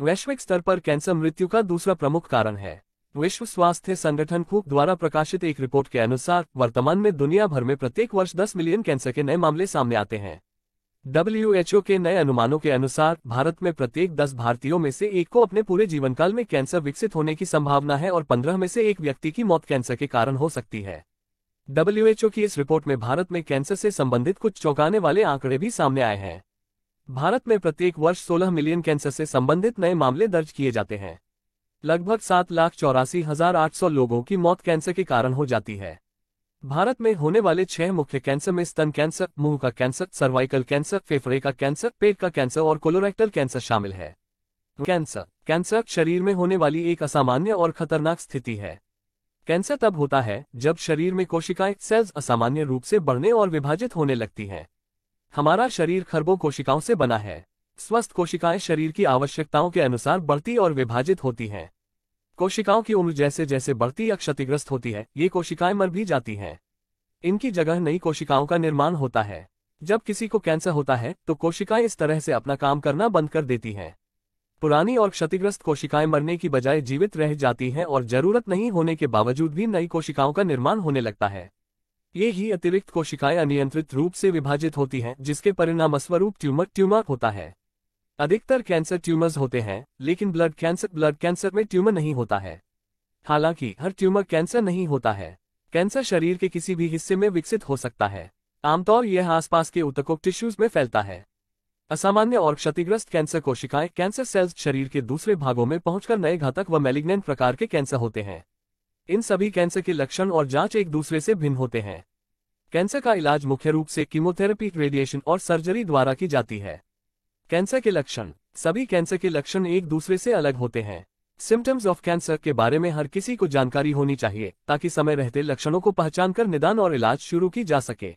वैश्विक स्तर पर कैंसर मृत्यु का दूसरा प्रमुख कारण है। विश्व स्वास्थ्य संगठन WHO द्वारा प्रकाशित एक रिपोर्ट के अनुसार वर्तमान में दुनिया भर में प्रत्येक वर्ष 10 मिलियन कैंसर के नए मामले सामने आते हैं। WHO के नए अनुमानों के अनुसार भारत में प्रत्येक 10 भारतीयों में से एक को अपने पूरे जीवनकाल में कैंसर विकसित होने की संभावना है और 15 में से एक व्यक्ति की मौत कैंसर के कारण हो सकती है। WHO की इस रिपोर्ट में भारत में कैंसर से संबंधित कुछ चौंकाने वाले आंकड़े भी सामने आए हैं। भारत में प्रत्येक वर्ष 16 मिलियन कैंसर से संबंधित नए मामले दर्ज किए जाते हैं। लगभग 7,84,800 लोगों की मौत कैंसर के कारण हो जाती है। भारत में होने वाले 6 मुख्य कैंसर में स्तन कैंसर, मुंह का कैंसर, सर्वाइकल कैंसर, फेफड़े का कैंसर, पेट का कैंसर और कोलोरेक्टल कैंसर शामिल है। कैंसर शरीर में होने वाली एक असामान्य और खतरनाक स्थिति है। कैंसर तब होता है जब शरीर में कोशिकाएं सेल्स असामान्य रूप से बढ़ने और विभाजित होने लगती हैं। हमारा शरीर खरबों कोशिकाओं से बना है। स्वस्थ कोशिकाएं शरीर की आवश्यकताओं के अनुसार बढ़ती और विभाजित होती हैं। कोशिकाओं की उम्र जैसे जैसे बढ़ती या क्षतिग्रस्त होती है, ये कोशिकाएं मर भी जाती हैं। इनकी जगह नई कोशिकाओं का निर्माण होता है। जब किसी को कैंसर होता है तो कोशिकाएं इस तरह से अपना काम करना बंद कर देती हैं। पुरानी और क्षतिग्रस्त कोशिकाएं मरने की बजाय जीवित रह जाती हैं और जरूरत नहीं होने के बावजूद भी नई कोशिकाओं का निर्माण होने लगता है। ये ही अतिरिक्त कोशिकाएं अनियंत्रित रूप से विभाजित होती हैं, जिसके परिणामस्वरूप ट्यूमर होता है। अधिकतर कैंसर ट्यूमर्स होते हैं, लेकिन ब्लड कैंसर में ट्यूमर नहीं होता है। हालांकि हर ट्यूमर कैंसर नहीं होता है। कैंसर शरीर के किसी भी हिस्से में विकसित हो सकता है। आमतौर यह आसपास के ऊतकों टिश्यूज में फैलता है। असामान्य और क्षतिग्रस्त कैंसर कोशिकाएं कैंसर सेल्स शरीर के दूसरे भागों में पहुंचकर नए घातक व मैलिग्नेंट प्रकार के कैंसर होते हैं। इन सभी कैंसर के लक्षण और जांच एक दूसरे से भिन्न होते हैं। कैंसर का इलाज मुख्य रूप से कीमोथेरेपी, रेडिएशन और सर्जरी द्वारा की जाती है। कैंसर के लक्षण। सभी कैंसर के लक्षण एक दूसरे से अलग होते हैं। सिम्टम्स ऑफ कैंसर के बारे में हर किसी को जानकारी होनी चाहिए ताकि समय रहते लक्षणों को पहचानकर निदान और इलाज शुरू की जा सके।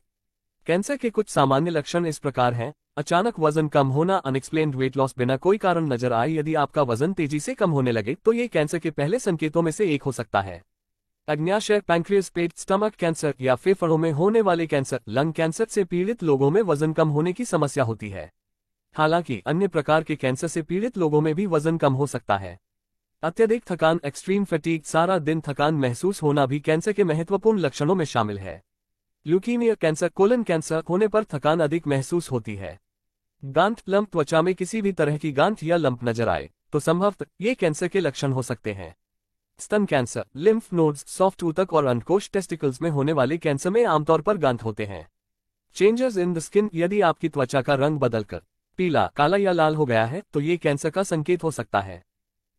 कैंसर के कुछ सामान्य लक्षण इस प्रकार हैं। अचानक वजन कम होना, अनएक्सप्लेन्ड वेट लॉस बिना कोई कारण नजर आए। यदि आपका वजन तेजी से कम होने लगे तो ये कैंसर के पहले संकेतों में से एक हो सकता है। अग्न्याशय, पैंक्रियास, पेट, स्टमक कैंसर या फेफड़ों में होने वाले कैंसर। लंग कैंसर से पीड़ित लोगों में वजन कम होने की समस्या होती है। हालांकि अन्य प्रकार के कैंसर से पीड़ित लोगों में भी वजन कम हो सकता है। अत्यधिक थकान, एक्सट्रीम फटीग, सारा दिन थकान महसूस होना भी कैंसर के महत्वपूर्ण लक्षणों में शामिल है। ल्यूकीमिया कैंसर, कोलन कैंसर होने पर थकान अधिक महसूस होती है। गांठ, लंप, त्वचा में किसी भी तरह की गांठ या लंप नजर आए तो संभवतः ये कैंसर के लक्षण हो सकते हैं। स्तन कैंसर, लिम्फ नोड्स, सॉफ्ट ऊतक और अंडकोश टेस्टिकल्स में होने वाले कैंसर में आमतौर पर गांठ होते हैं। चेंजेस इन द स्किन, यदि आपकी त्वचा का रंग बदलकर पीला, काला या लाल हो गया है तो ये कैंसर का संकेत हो सकता है।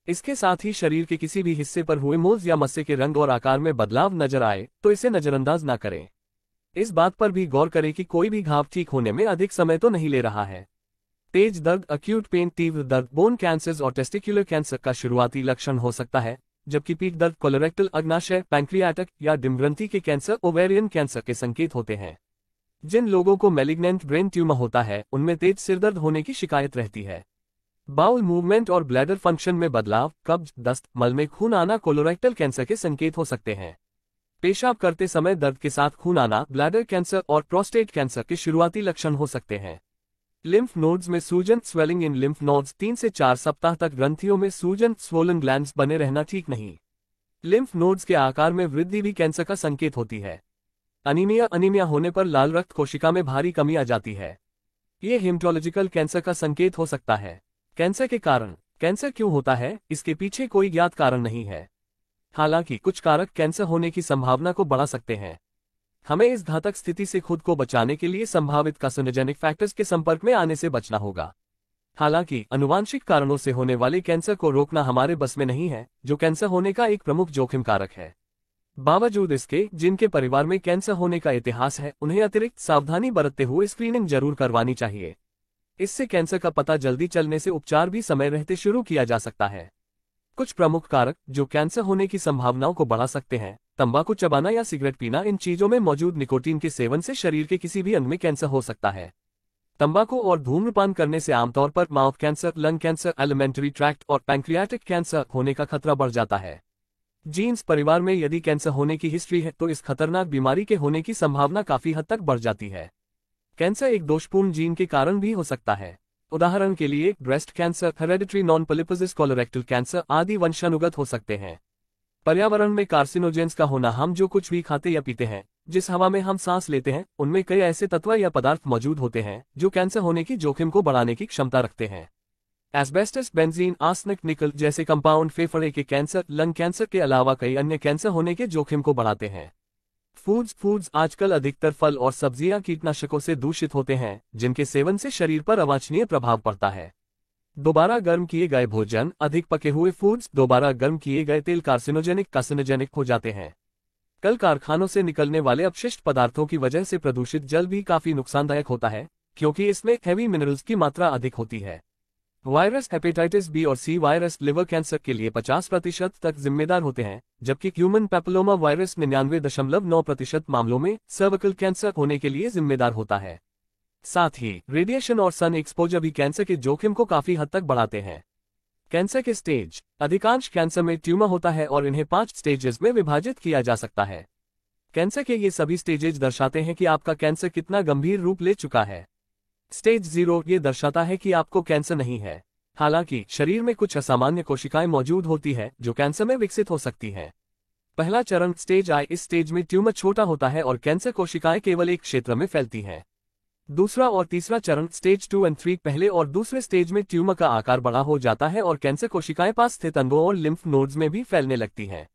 इसके साथ ही शरीर के किसी भी हिस्से पर हुए मोल्स या मस्से के रंग और आकार में बदलाव नजर आए तो इसे नजरअंदाज न करें। इस बात पर भी गौर करें कि कोई भी घाव ठीक होने में अधिक समय तो नहीं ले रहा है। तेज दर्द, अक्यूट पेन, तीव्र दर्द बोन कैंसर्स और टेस्टिकुलर कैंसर का शुरुआती लक्षण हो सकता है, जबकि पीठ दर्द, कोलोरेक्टल, अग्नाशय, पैंक्रियाटिक या डिम्बग्रंथि के कैंसर, ओवेरियन कैंसर के संकेत होते हैं। जिन लोगों को मैलिग्नेंट ब्रेन ट्यूमर होता है उनमें तेज सिरदर्द होने की शिकायत रहती है। बाउल मूवमेंट और ब्लैडर फंक्शन में बदलाव, कब्ज, दस्त, मल में खून आना कोलोरेक्टल कैंसर के संकेत हो सकते हैं। पेशाब करते समय दर्द के साथ खून आना ब्लैडर कैंसर और प्रोस्टेट कैंसर के शुरुआती लक्षण हो सकते हैं। लिम्फ नोड्स में सूजन, स्वेलिंग इन लिम्फ नोड्स, 3 से 4 सप्ताह तक ग्रंथियों में सूजन, स्वोलन ग्लैंड्स बने रहना ठीक नहीं। लिम्फ नोड्स के आकार में वृद्धि भी कैंसर का संकेत होती है। अनीमिया होने पर लाल रक्त कोशिका में भारी कमी आ जाती है। ये हेमेटोलॉजिकल कैंसर का संकेत हो सकता है। कैंसर के कारण। कैंसर क्यों होता है, इसके पीछे कोई ज्ञात कारण नहीं है। हालांकि कुछ कारक कैंसर होने की संभावना को बढ़ा सकते हैं। हमें इस घातक स्थिति से खुद को बचाने के लिए संभावित कार्सिनोजेनिक फैक्टर्स के संपर्क में आने से बचना होगा। हालांकि अनुवांशिक कारणों से होने वाले कैंसर को रोकना हमारे बस में नहीं है, जो कैंसर होने का एक प्रमुख जोखिम कारक है। बावजूद इसके, जिनके परिवार में कैंसर होने का इतिहास है, उन्हें अतिरिक्त सावधानी बरतते हुए स्क्रीनिंग जरूर करवानी चाहिए। इससे कैंसर का पता जल्दी चलने से उपचार भी समय रहते शुरू किया जा सकता है। कुछ प्रमुख कारक जो कैंसर होने की संभावनाओं को बढ़ा सकते हैं। तंबाकू चबाना या सिगरेट पीना, इन चीजों में मौजूद निकोटीन के सेवन से शरीर के किसी भी अंग में कैंसर हो सकता है। तंबाकू और धूम्रपान करने से आमतौर पर mouth cancer, lung cancer, alimentary tract और पैंक्रियाटिक कैंसर होने का खतरा बढ़ जाता है। जीन्स परिवार में यदि कैंसर होने की हिस्ट्री है तो इस खतरनाक बीमारी के होने की संभावना काफी हद तक बढ़ जाती है। कैंसर एक दोषपूर्ण जीन के कारण भी हो सकता है। उदाहरण के लिए breast cancer, hereditary non polyposis colorectal cancer आदि वंशानुगत हो सकते हैं। पर्यावरण में कार्सिनोजेंस का होना, हम जो कुछ भी खाते या पीते हैं, जिस हवा में हम सांस लेते हैं, उनमें कई ऐसे तत्व या पदार्थ मौजूद होते हैं जो कैंसर होने की जोखिम को बढ़ाने की क्षमता रखते हैं। एस्बेस्टस, बेंजीन, आर्सेनिक, निकल जैसे कंपाउंड फेफड़े के कैंसर, लंग कैंसर के अलावा कई अन्य कैंसर होने के जोखिम को बढ़ाते हैं। फूड्स आजकल अधिकतर फल और सब्जियां कीटनाशकों से दूषित होते हैं, जिनके सेवन से शरीर पर अवांछनीय प्रभाव पड़ता है। दोबारा गर्म किए गए भोजन, अधिक पके हुए फूड्स, दोबारा गर्म किए गए तेल कार्सिनोजेनिक हो जाते हैं। कल कारखानों से निकलने वाले अपशिष्ट पदार्थों की वजह से प्रदूषित जल भी काफी नुकसानदायक होता है, क्योंकि इसमें हैवी मिनरल्स की मात्रा अधिक होती है। वायरस, हेपेटाइटिस बी और सी वायरस लिवर कैंसर के लिए 50% तक जिम्मेदार होते हैं, जबकि ह्यूमन पैपिलोमा वायरस 99.9% मामलों में सर्विकल कैंसर होने के लिए जिम्मेदार होता है। साथ ही रेडिएशन और सन एक्सपोजर भी कैंसर के जोखिम को काफी हद तक बढ़ाते हैं। कैंसर के स्टेज, अधिकांश कैंसर में ट्यूमर होता है और इन्हें 5 स्टेजेस में विभाजित किया जा सकता है। कैंसर के ये सभी स्टेजेस दर्शाते हैं कि आपका कैंसर कितना गंभीर रूप ले चुका है। स्टेज 0 ये दर्शाता है कि आपको कैंसर नहीं है, हालांकि शरीर में कुछ असामान्य कोशिकाएं मौजूद होती है जो कैंसर में विकसित हो सकती हैं। पहला चरण स्टेज आई, इस स्टेज में ट्यूमर छोटा होता है और कैंसर कोशिकाएं केवल एक क्षेत्र में फैलती हैं। दूसरा और तीसरा चरण स्टेज 2 और 3, पहले और दूसरे स्टेज में ट्यूमर का आकार बड़ा हो जाता है और कैंसर कोशिकाएं पास स्थित अंगों और लिम्फ नोड्स में भी फैलने लगती हैं।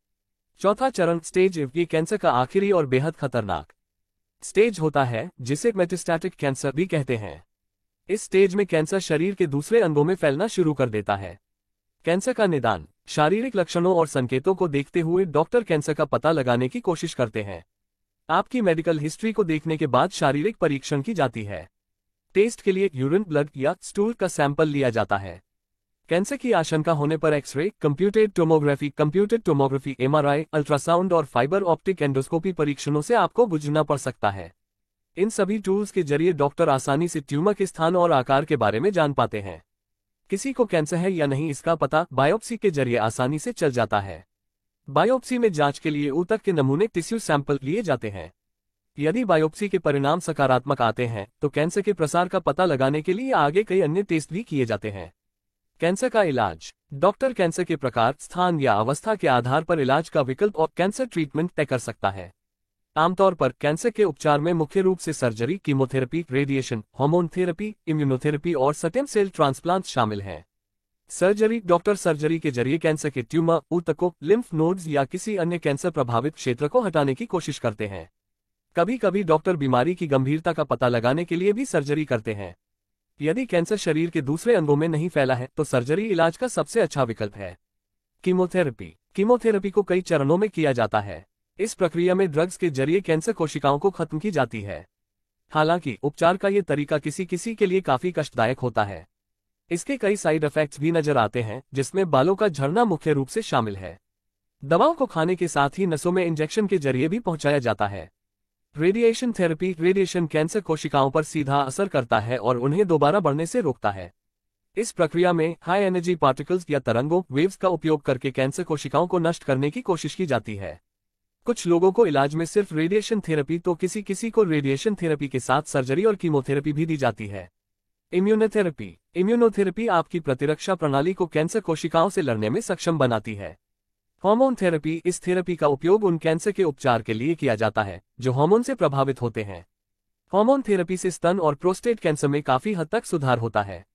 चौथा चरण स्टेज ये कैंसर का आखिरी और बेहद खतरनाक स्टेज होता है, जिसे मेटास्टैटिक कैंसर भी कहते हैं। इस स्टेज में कैंसर शरीर के दूसरे अंगों में फैलना शुरू कर देता है। कैंसर का निदान, शारीरिक लक्षणों और संकेतों को देखते हुए डॉक्टर कैंसर का पता लगाने की कोशिश करते हैं। आपकी मेडिकल हिस्ट्री को देखने के बाद शारीरिक परीक्षण की जाती है। टेस्ट के लिए यूरिन, ब्लड या स्टूल का सैंपल लिया जाता है। कैंसर की आशंका होने पर x-ray, computed tomography, MRI, ultrasound और फाइबर ऑप्टिक एंडोस्कोपी परीक्षणों से आपको गुजरना पड़ सकता है। इन सभी टूल्स के जरिए डॉक्टर आसानी से ट्यूमर के स्थान और आकार के बारे में जान पाते हैं। किसी को कैंसर है या नहीं इसका पता बायोप्सी के जरिए आसानी से चल जाता है। बायोप्सी में जांच के लिए ऊतक के नमूने टिश्यू सैंपल लिए जाते हैं। यदि बायोप्सी के परिणाम सकारात्मक आते हैं तो कैंसर के प्रसार का पता लगाने के लिए आगे कई अन्य टेस्ट भी किए जाते हैं। कैंसर का इलाज, डॉक्टर कैंसर के प्रकार, स्थान या अवस्था के आधार पर इलाज का विकल्प और कैंसर ट्रीटमेंट तय कर सकता है। आमतौर पर कैंसर के उपचार में मुख्य रूप से surgery, chemotherapy, radiation, hormone therapy, immunotherapy और स्टेम सेल ट्रांसप्लांट शामिल हैं। सर्जरी, डॉक्टर सर्जरी के जरिए कैंसर के ट्यूमर, ऊतकों, लिम्फ नोड्स या किसी अन्य कैंसर प्रभावित क्षेत्र को हटाने की कोशिश करते हैं। कभी कभी डॉक्टर बीमारी की गंभीरता का पता लगाने के लिए भी सर्जरी करते हैं। यदि कैंसर शरीर के दूसरे अंगों में नहीं फैला है तो सर्जरी इलाज का सबसे अच्छा विकल्प है। कीमोथेरेपी को कई चरणों में किया जाता है। इस प्रक्रिया में ड्रग्स के जरिए कैंसर कोशिकाओं को खत्म की जाती है। हालांकि उपचार का ये तरीका किसी किसी के लिए काफी कष्टदायक होता है। इसके कई साइड इफेक्ट्स भी नजर आते हैं, जिसमें बालों का झड़ना मुख्य रूप से शामिल है। दवाओं को खाने के साथ ही नसों में इंजेक्शन के जरिए भी पहुंचाया जाता है। रेडिएशन थेरेपी, रेडिएशन कैंसर कोशिकाओं पर सीधा असर करता है और उन्हें दोबारा बढ़ने से रोकता है। इस प्रक्रिया में हाई एनर्जी पार्टिकल्स या तरंगों, वेव्स का उपयोग करके कैंसर कोशिकाओं को नष्ट करने की कोशिश की जाती है। कुछ लोगों को इलाज में सिर्फ रेडिएशन थेरेपी तो किसी को रेडिएशन थेरेपी के साथ सर्जरी और कीमोथेरेपी भी दी जाती है। इम्यूनोथेरेपी आपकी प्रतिरक्षा प्रणाली को कैंसर कोशिकाओं से लड़ने में सक्षम बनाती है। हार्मोन थेरेपी, इस थेरेपी का उपयोग उन कैंसर के उपचार के लिए किया जाता है जो हार्मोन से प्रभावित होते हैं। हार्मोन थेरेपी से स्तन और प्रोस्टेट कैंसर में काफी हद तक सुधार होता है।